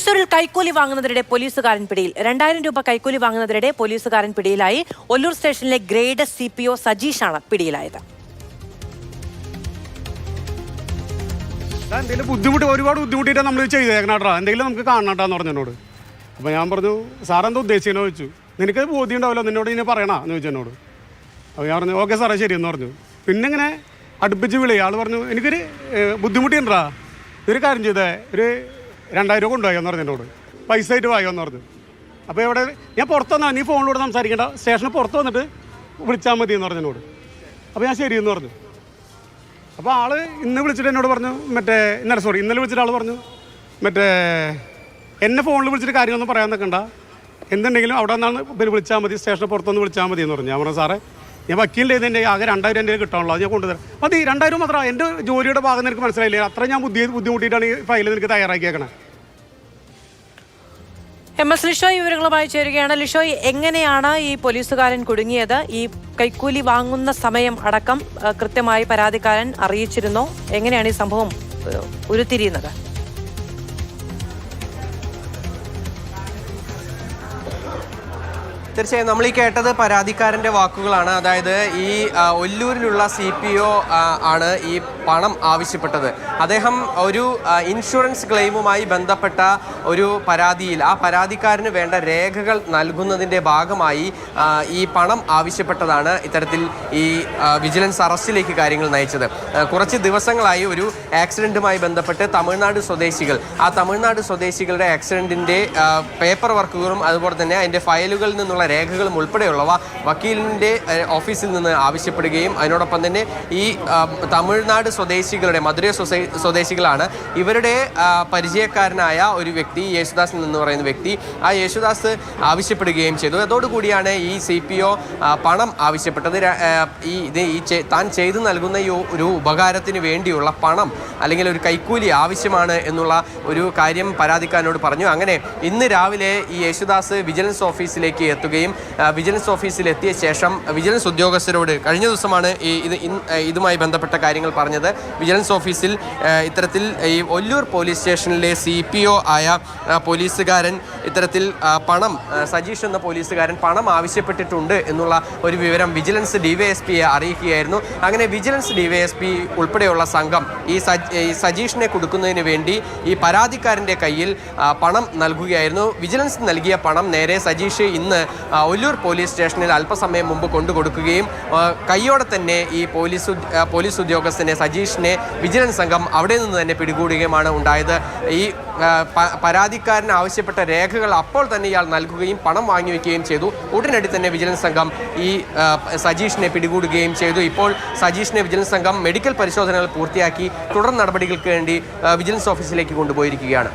തൃശൂരിൽ കൈക്കൂലി വാങ്ങുന്നതിനിടെ പോലീസുകാരൻ പിടിയിൽ. 2000 രൂപ കൈക്കൂലി വാങ്ങുന്നതിനിടെ പോലീസുകാരൻ പിടിയിലായി. ഒല്ലൂർ സ്റ്റേഷനിലെ ഗ്രേഡ് CPO സജീഷാണ് പിടിയിലായത്. എന്തെങ്കിലും ഒരുപാട് ബുദ്ധിമുട്ടിയിട്ടാണ് നമ്മൾ ചെയ്തേക്കണാട്ടാ, എന്തെങ്കിലും നമുക്ക് കാണണട്ടാന്ന് പറഞ്ഞെന്നോട്. അപ്പോൾ ഞാൻ പറഞ്ഞു, സാറെന്താ ഉദ്ദേശിച്ചെന്ന് ചോദിച്ചു. നിനക്ക് ബോധ്യം ഉണ്ടാവില്ല, നിന്നോട് ഇനി പറയണ എന്ന് ചോദിച്ചു എന്നോട്. അപ്പോൾ ഞാൻ പറഞ്ഞു ഓക്കെ സാറേ ശരിയെന്ന് പറഞ്ഞു. പിന്നെ ഇങ്ങനെ അടുപ്പിച്ച് വിളി. ആൾ പറഞ്ഞു എനിക്കൊരു ബുദ്ധിമുട്ടിണ്ടാ, ഇതൊരു കാര്യം ചെയ്തേ, ഒരു 2000 രൂപ കൊണ്ടുപോയെന്ന് പറഞ്ഞു എന്നോട്, പൈസ ആയിട്ട് വായോന്ന് പറഞ്ഞു. അപ്പോൾ എവിടെ ഞാൻ പുറത്ത് വന്നാൽ നീ ഫോണിലൂടെ സംസാരിക്കേണ്ട, സ്റ്റേഷന് പുറത്ത് വന്നിട്ട് വിളിച്ചാൽ മതി എന്ന് പറഞ്ഞു എന്നോട്. അപ്പോൾ ഞാൻ ശരിയെന്ന് പറഞ്ഞു. അപ്പോൾ ആൾ ഇന്ന് വിളിച്ചിട്ട് എന്നോട് പറഞ്ഞു ഇന്നലെ വിളിച്ചിട്ട് ആൾ പറഞ്ഞു എന്നെ ഫോണിൽ വിളിച്ചിട്ട് കാര്യമൊന്നും പറയാൻ നിൽക്കണ്ട, എന്തുണ്ടെങ്കിലും അവിടെ നിന്നാണ് പിന്നെ വിളിച്ചാൽ മതി, സ്റ്റേഷന് പുറത്തുനിന്ന് വിളിച്ചാൽ മതി എന്ന് പറഞ്ഞു. ഞാൻ പറഞ്ഞു സാറേ ഞാൻ വക്കീലിൻ്റെ എൻ്റെ ആകെ 2000 എൻ്റെ കിട്ടാനുള്ളൂ, അത് ഞാൻ കൊണ്ടുതരാം. മതി 2000 മാത്രം, എൻ്റെ ജോലിയുടെ ഭാഗം നിനക്ക് മനസ്സിലായില്ലേ, അത്ര ഞാൻ ബുദ്ധിമുട്ടിയിട്ടാണ് ഈ ഫയൽ നിനക്ക് തയ്യാറാക്കിയേക്കണേ. MS ലിഷോയ് വിവരങ്ങളുമായി ചേരുകയാണ്. ലിഷോയ്, എങ്ങനെയാണ് ഈ പോലീസുകാരൻ കുടുങ്ങിയത്? ഈ കൈക്കൂലി വാങ്ങുന്ന സമയം അടക്കം കൃത്യമായി പരാതിക്കാരൻ അറിയിച്ചിരുന്നോ? എങ്ങനെയാണ് ഈ സംഭവം ഉരുത്തിരിയുന്നത്? തീർച്ചയായും നമ്മൾ ഈ കേട്ടത് പരാതിക്കാരൻ്റെ വാക്കുകളാണ്. അതായത് ഈ ഒല്ലൂരിലുള്ള CPO ആണ് ഈ പണം ആവശ്യപ്പെട്ടത്. അദ്ദേഹം ഒരു ഇൻഷുറൻസ് ക്ലെയിമുമായി ബന്ധപ്പെട്ട ഒരു പരാതിയിൽ ആ പരാതിക്കാരന് വേണ്ട രേഖകൾ നൽകുന്നതിൻ്റെ ഭാഗമായി ഈ പണം ആവശ്യപ്പെട്ടതാണ് ഇത്തരത്തിൽ ഈ വിജിലൻസ് അറസ്റ്റിലേക്ക് കാര്യങ്ങൾ നയിച്ചത്. കുറച്ച് ദിവസങ്ങളായി ഒരു ആക്സിഡൻറ്റുമായി ബന്ധപ്പെട്ട് തമിഴ്നാട് സ്വദേശികളുടെ ആക്സിഡൻറ്റിൻ്റെ പേപ്പർ വർക്കുകളും അതുപോലെ തന്നെ അതിൻ്റെ ഫയലുകളിൽ നിന്നുള്ള രേഖകളും ഉൾപ്പെടെയുള്ളവ വക്കീലിൻ്റെ ഓഫീസിൽ നിന്ന് ആവശ്യപ്പെടുകയും അതിനോടൊപ്പം തന്നെ ഈ തമിഴ്നാട് സ്വദേശികളുടെ മധുരൈ സ്വദേശികളാണ് ഇവരുടെ പരിചയക്കാരനായ ഒരു വ്യക്തി, യേശുദാസ് എന്ന് പറയുന്ന വ്യക്തി, ആ യേശുദാസ് ആവശ്യപ്പെടുകയും ചെയ്തു. അതോടുകൂടിയാണ് ഈ CPO പണം ആവശ്യപ്പെട്ടത്. താൻ ചെയ്തു നൽകുന്ന ഈ ഒരു ഉപകാരത്തിന് വേണ്ടിയുള്ള പണം അല്ലെങ്കിൽ ഒരു കൈക്കൂലി ആവശ്യമാണ് എന്നുള്ള ഒരു കാര്യം പരാതിക്കാരനോട് പറഞ്ഞു. അങ്ങനെ ഇന്ന് രാവിലെ ഈ യേശുദാസ് വിജിലൻസ് ഓഫീസിലേക്ക് എത്തുകയും വിജിലൻസ് ഓഫീസിൽ എത്തിയ ശേഷം വിജിലൻസ് ഉദ്യോഗസ്ഥരോട് കഴിഞ്ഞ ദിവസമാണ് ഇതുമായി ബന്ധപ്പെട്ട കാര്യങ്ങൾ പറഞ്ഞത്. വിജിലൻസ് ഓഫീസിൽ ഇത്തരത്തിൽ ഈ ഒല്ലൂർ പോലീസ് സ്റ്റേഷനിലെ CPO ആയ പോലീസുകാരൻ ഇത്തരത്തിൽ സജീഷ് എന്ന പോലീസുകാരൻ പണം ആവശ്യപ്പെട്ടിട്ടുണ്ട് എന്നുള്ള ഒരു വിവരം വിജിലൻസ് DYSPയെ അറിയിക്കുകയായിരുന്നു. അങ്ങനെ വിജിലൻസ് DYSP ഉൾപ്പെടെയുള്ള സംഘം ഈ സജീഷിനെ കൊടുക്കുന്നതിന് വേണ്ടി ഈ പരാതിക്കാരൻ്റെ കയ്യിൽ പണം നൽകുകയായിരുന്നു. വിജിലൻസ് നൽകിയ പണം നേരെ സജീഷ് ഇന്ന് ഒല്ലൂർ പോലീസ് സ്റ്റേഷനിൽ അല്പസമയം മുമ്പ് കൊണ്ടുകൊടുക്കുകയും കയ്യോടെ തന്നെ ഈ പോലീസ് ഉദ്യോഗസ്ഥനെ സജീഷിനെ വിജിലൻസ് സംഘം അവിടെ നിന്ന് തന്നെ പിടികൂടുകയുമാണ് ഉണ്ടായത്. ഈ പരാതിക്കാരൻ ആവശ്യപ്പെട്ട രേഖകൾ അപ്പോൾ തന്നെ ഇയാൾ നൽകുകയും പണം വാങ്ങിവെക്കുകയും ചെയ്തു. ഉടനടി തന്നെ വിജിലൻസ് സംഘം ഈ സജീഷിനെ പിടികൂടുകയും ചെയ്തു. ഇപ്പോൾ സജീഷിനെ വിജിലൻസ് സംഘം മെഡിക്കൽ പരിശോധനകൾ പൂർത്തിയാക്കി തുടർ നടപടികൾക്ക് വേണ്ടി വിജിലൻസ് ഓഫീസിലേക്ക് കൊണ്ടുപോയിരിക്കുകയാണ്.